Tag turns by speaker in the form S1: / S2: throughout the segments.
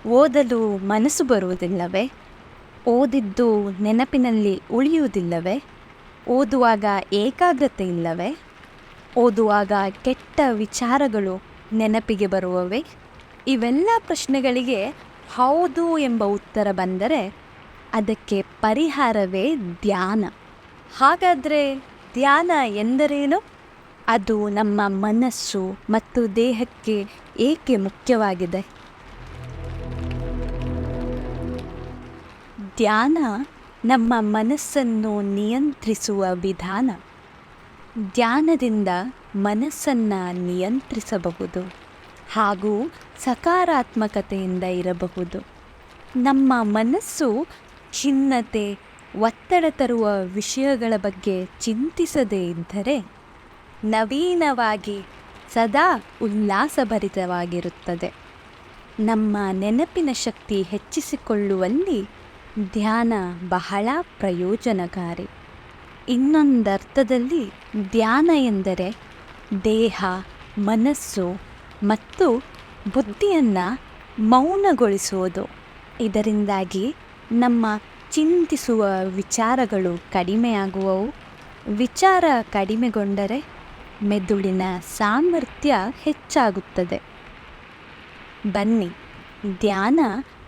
S1: ಓದಲು ಮನಸ್ಸು ಬರುವುದಿಲ್ಲವೇ? ಓದಿದ್ದು ನೆನಪಿನಲ್ಲಿ ಉಳಿಯುವುದಿಲ್ಲವೇ? ಓದುವಾಗ ಏಕಾಗ್ರತೆ ಇಲ್ಲವೇ? ಓದುವಾಗ ಕೆಟ್ಟ ವಿಚಾರಗಳು ನೆನಪಿಗೆ ಬರುವವೇ? ಇವೆಲ್ಲ ಪ್ರಶ್ನೆಗಳಿಗೆ ಹೌದು ಎಂಬ ಉತ್ತರ ಬಂದರೆ ಅದಕ್ಕೆ ಪರಿಹಾರವೇ ಧ್ಯಾನ. ಹಾಗಾದರೆ ಧ್ಯಾನ ಎಂದರೇನು? ಅದು ನಮ್ಮ ಮನಸ್ಸು ಮತ್ತು ದೇಹಕ್ಕೆ ಏಕೆ ಮುಖ್ಯವಾಗಿದೆ? ಧ್ಯಾನ ನಮ್ಮ ಮನಸ್ಸನ್ನು ನಿಯಂತ್ರಿಸುವ ವಿಧಾನ. ಧ್ಯಾನದಿಂದ ಮನಸ್ಸನ್ನು ನಿಯಂತ್ರಿಸಬಹುದು ಹಾಗೂ ಸಕಾರಾತ್ಮಕತೆಯಿಂದ ಇರಬಹುದು. ನಮ್ಮ ಮನಸ್ಸು ಖಿನ್ನತೆ, ಒತ್ತಡ ತರುವ ವಿಷಯಗಳ ಬಗ್ಗೆ ಚಿಂತಿಸದೇ ಇದ್ದರೆ ನವೀನವಾಗಿ ಸದಾ ಉಲ್ಲಾಸಭರಿತವಾಗಿರುತ್ತದೆ. ನಮ್ಮ ನೆನಪಿನ ಶಕ್ತಿ ಹೆಚ್ಚಿಸಿಕೊಳ್ಳುವಲ್ಲಿ ಧ್ಯಾನ ಬಹಳ ಪ್ರಯೋಜನಕಾರಿ. ಇನ್ನೊಂದರ್ಥದಲ್ಲಿ ಧ್ಯಾನ ಎಂದರೆ ದೇಹ, ಮನಸ್ಸು ಮತ್ತು ಬುದ್ಧಿಯನ್ನು ಮೌನಗೊಳಿಸುವುದು. ಇದರಿಂದಾಗಿ ನಮ್ಮ ಚಿಂತಿಸುವ ವಿಚಾರಗಳು ಕಡಿಮೆಯಾಗುವವು. ವಿಚಾರ ಕಡಿಮೆಗೊಂಡರೆ ಮೆದುಳಿನ ಸಾಮರ್ಥ್ಯ ಹೆಚ್ಚಾಗುತ್ತದೆ. ಬನ್ನಿ, ಧ್ಯಾನ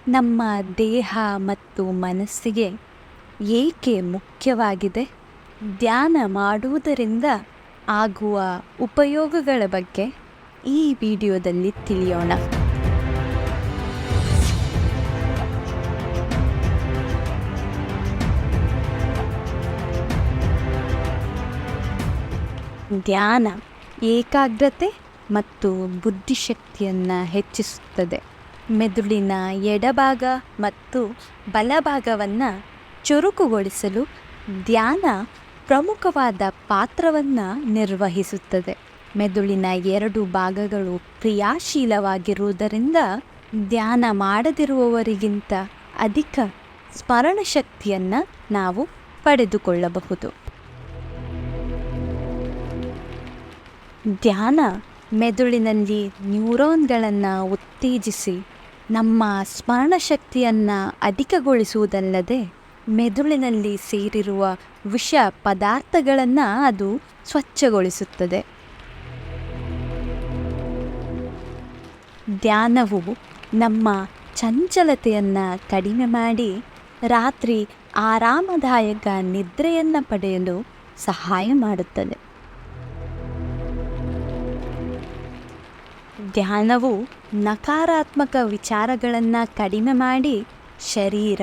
S1: ನಮ್ಮ ದೇಹ ಮತ್ತು ಮನಸ್ಸಿಗೆ ಏಕೆ ಮುಖ್ಯವಾಗಿದೆ? ಧ್ಯಾನ ಮಾಡುವುದರಿಂದ ಆಗುವ ಉಪಯೋಗಗಳ ಬಗ್ಗೆ ಈ ವಿಡಿಯೋದಲ್ಲಿ ತಿಳಿಯೋಣ. ಧ್ಯಾನ ಏಕಾಗ್ರತೆ ಮತ್ತು ಬುದ್ಧಿಶಕ್ತಿಯನ್ನು ಹೆಚ್ಚಿಸುತ್ತದೆ. ಮೆದುಳಿನ ಎಡಭಾಗ ಮತ್ತು ಬಲಭಾಗವನ್ನು ಚುರುಕುಗೊಳಿಸಲು ಧ್ಯಾನ ಪ್ರಮುಖವಾದ ಪಾತ್ರವನ್ನು ನಿರ್ವಹಿಸುತ್ತದೆ. ಮೆದುಳಿನ ಎರಡು ಭಾಗಗಳು ಕ್ರಿಯಾಶೀಲವಾಗಿರುವುದರಿಂದ ಧ್ಯಾನ ಮಾಡದಿರುವವರಿಗಿಂತ ಅಧಿಕ ಸ್ಮರಣಶಕ್ತಿಯನ್ನು ನಾವು ಪಡೆದುಕೊಳ್ಳಬಹುದು. ಧ್ಯಾನ ಮೆದುಳಿನಲ್ಲಿ ನ್ಯೂರಾನ್ಗಳನ್ನು ಉತ್ತೇಜಿಸಿ ನಮ್ಮ ಸ್ಮರಣಶಕ್ತಿಯನ್ನು ಅಧಿಕಗೊಳಿಸುವುದಲ್ಲದೆ ಮೆದುಳಿನಲ್ಲಿ ಸೇರಿರುವ ವಿಷ ಪದಾರ್ಥಗಳನ್ನು ಅದು ಸ್ವಚ್ಛಗೊಳಿಸುತ್ತದೆ. ಧ್ಯಾನವು ನಮ್ಮ ಚಂಚಲತೆಯನ್ನು ಕಡಿಮೆ ಮಾಡಿ ರಾತ್ರಿ ಆರಾಮದಾಯಕ ನಿದ್ರೆಯನ್ನು ಪಡೆಯಲು ಸಹಾಯ ಮಾಡುತ್ತದೆ. ಧ್ಯಾನವು ನಕಾರಾತ್ಮಕ ವಿಚಾರಗಳನ್ನು ಕಡಿಮೆ ಮಾಡಿ ಶರೀರ,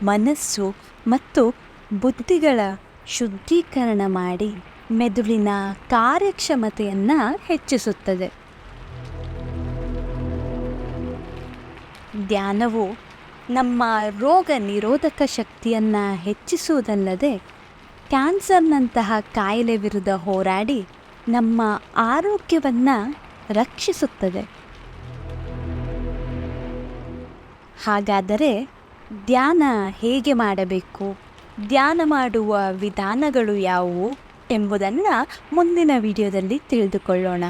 S1: ಮನಸ್ಸು ಮತ್ತು ಬುದ್ಧಿಗಳ ಶುದ್ಧೀಕರಣ ಮಾಡಿ ಮೆದುಳಿನ ಕಾರ್ಯಕ್ಷಮತೆಯನ್ನು ಹೆಚ್ಚಿಸುತ್ತದೆ. ಧ್ಯಾನವು ನಮ್ಮ ರೋಗ ನಿರೋಧಕ ಶಕ್ತಿಯನ್ನು ಹೆಚ್ಚಿಸುವುದಲ್ಲದೆ ಕ್ಯಾನ್ಸರ್ನಂತಹ ಕಾಯಿಲೆ ವಿರುದ್ಧ ಹೋರಾಡಿ ನಮ್ಮ ಆರೋಗ್ಯವನ್ನು ರಕ್ಷಿಸುತ್ತದೆ. ಹಾಗಾದರೆ ಧ್ಯಾನ ಹೇಗೆ ಮಾಡಬೇಕು? ಧ್ಯಾನ ಮಾಡುವ ವಿಧಾನಗಳು ಯಾವುವು ಎಂಬುದನ್ನು ಮುಂದಿನ ವಿಡಿಯೋದಲ್ಲಿ ತಿಳಿದುಕೊಳ್ಳೋಣ.